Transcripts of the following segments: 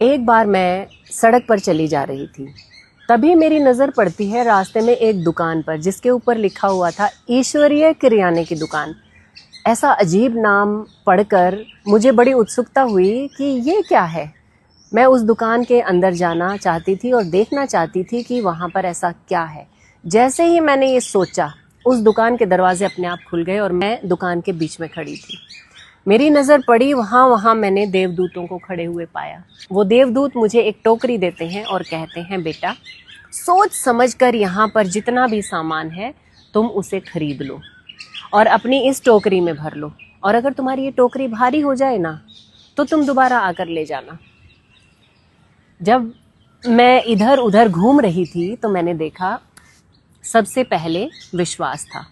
एक बार मैं सड़क पर चली जा रही थी, तभी मेरी नज़र पड़ती है रास्ते में एक दुकान पर जिसके ऊपर लिखा हुआ था ईश्वरीय किराने की दुकान। ऐसा अजीब नाम पढ़कर मुझे बड़ी उत्सुकता हुई कि ये क्या है। मैं उस दुकान के अंदर जाना चाहती थी और देखना चाहती थी कि वहाँ पर ऐसा क्या है। जैसे ही मैंने ये सोचा, उस दुकान के दरवाजे अपने आप खुल गए और मैं दुकान के बीच में खड़ी थी। मेरी नज़र पड़ी वहाँ मैंने देवदूतों को खड़े हुए पाया। वो देवदूत मुझे एक टोकरी देते हैं और कहते हैं, बेटा सोच समझकर यहाँ पर जितना भी सामान है तुम उसे खरीद लो और अपनी इस टोकरी में भर लो, और अगर तुम्हारी ये टोकरी भारी हो जाए ना तो तुम दोबारा आकर ले जाना। जब मैं इधर उधर घूम रही थी तो मैंने देखा, सबसे पहले विश्वास था।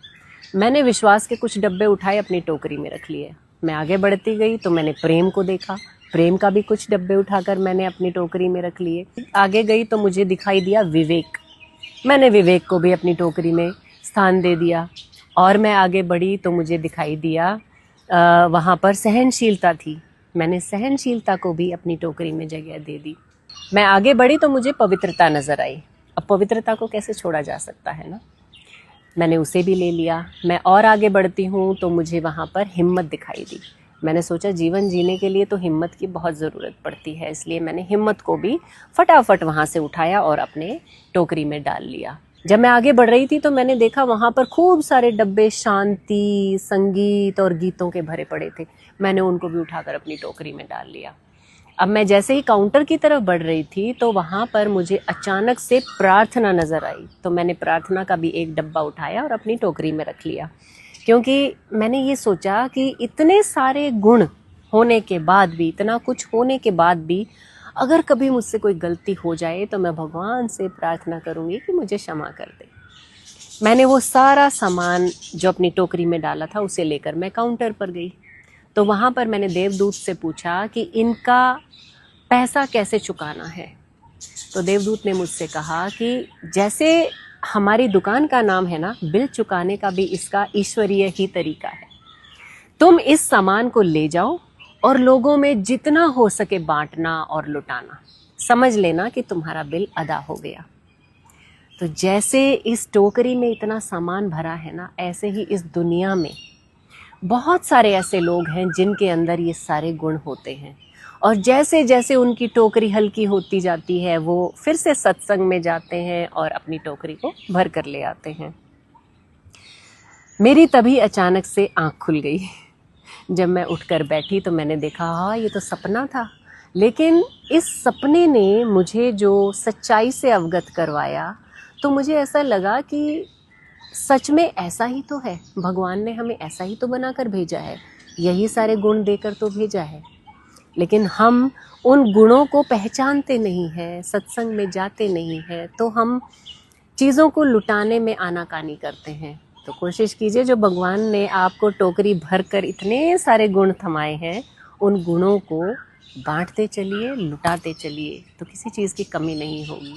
मैंने विश्वास के कुछ डब्बे उठाए, अपनी टोकरी में रख लिए। मैं आगे बढ़ती गई तो मैंने प्रेम को देखा, प्रेम का भी कुछ डब्बे उठाकर मैंने अपनी टोकरी में रख लिए। आगे गई तो मुझे दिखाई दिया विवेक, मैंने विवेक को भी अपनी टोकरी में स्थान दे दिया। और मैं आगे बढ़ी तो मुझे दिखाई दिया वहाँ पर सहनशीलता थी, मैंने सहनशीलता को भी अपनी टोकरी में जगह दे दी। मैं आगे बढ़ी तो मुझे पवित्रता नज़र आई। अब पवित्रता को कैसे छोड़ा जा सकता है ना, मैंने उसे भी ले लिया। मैं और आगे बढ़ती हूँ तो मुझे वहाँ पर हिम्मत दिखाई दी। मैंने सोचा जीवन जीने के लिए तो हिम्मत की बहुत ज़रूरत पड़ती है, इसलिए मैंने हिम्मत को भी फटाफट वहाँ से उठाया और अपने टोकरी में डाल लिया। जब मैं आगे बढ़ रही थी तो मैंने देखा वहाँ पर खूब सारे डब्बे शांति, संगीत और गीतों के भरे पड़े थे। मैंने उनको भी उठाकर अपनी टोकरी में डाल लिया। अब मैं जैसे ही काउंटर की तरफ बढ़ रही थी तो वहाँ पर मुझे अचानक से प्रार्थना नज़र आई, तो मैंने प्रार्थना का भी एक डब्बा उठाया और अपनी टोकरी में रख लिया, क्योंकि मैंने ये सोचा कि इतने सारे गुण होने के बाद भी, इतना कुछ होने के बाद भी, अगर कभी मुझसे कोई गलती हो जाए तो मैं भगवान से प्रार्थना करूँगी कि मुझे क्षमा कर दे। मैंने वो सारा सामान जो अपनी टोकरी में डाला था उसे लेकर मैं काउंटर पर गई। तो वहाँ पर मैंने देवदूत से पूछा कि इनका पैसा कैसे चुकाना है। तो देवदूत ने मुझसे कहा कि जैसे हमारी दुकान का नाम है ना, बिल चुकाने का भी इसका ईश्वरीय ही तरीका है। तुम इस सामान को ले जाओ और लोगों में जितना हो सके बांटना और लुटाना, समझ लेना कि तुम्हारा बिल अदा हो गया। तो जैसे इस टोकरी में इतना सामान भरा है ना, ऐसे ही इस दुनिया में बहुत सारे ऐसे लोग हैं जिनके अंदर ये सारे गुण होते हैं, और जैसे जैसे उनकी टोकरी हल्की होती जाती है वो फिर से सत्संग में जाते हैं और अपनी टोकरी को भर कर ले आते हैं। मेरी तभी अचानक से आँख खुल गई। जब मैं उठकर बैठी तो मैंने देखा, हाँ ये तो सपना था, लेकिन इस सपने ने मुझे जो सच्चाई से अवगत करवाया तो मुझे ऐसा लगा कि सच में ऐसा ही तो है, भगवान ने हमें ऐसा ही तो बनाकर भेजा है, यही सारे गुण देकर तो भेजा है। लेकिन हम उन गुणों को पहचानते नहीं हैं, सत्संग में जाते नहीं हैं, तो हम चीज़ों को लुटाने में आनाकानी करते हैं। तो कोशिश कीजिए, जो भगवान ने आपको टोकरी भर कर इतने सारे गुण थमाए हैं, उन गुणों को बांटते चलिए, लुटाते चलिए, तो किसी चीज़ की कमी नहीं होगी।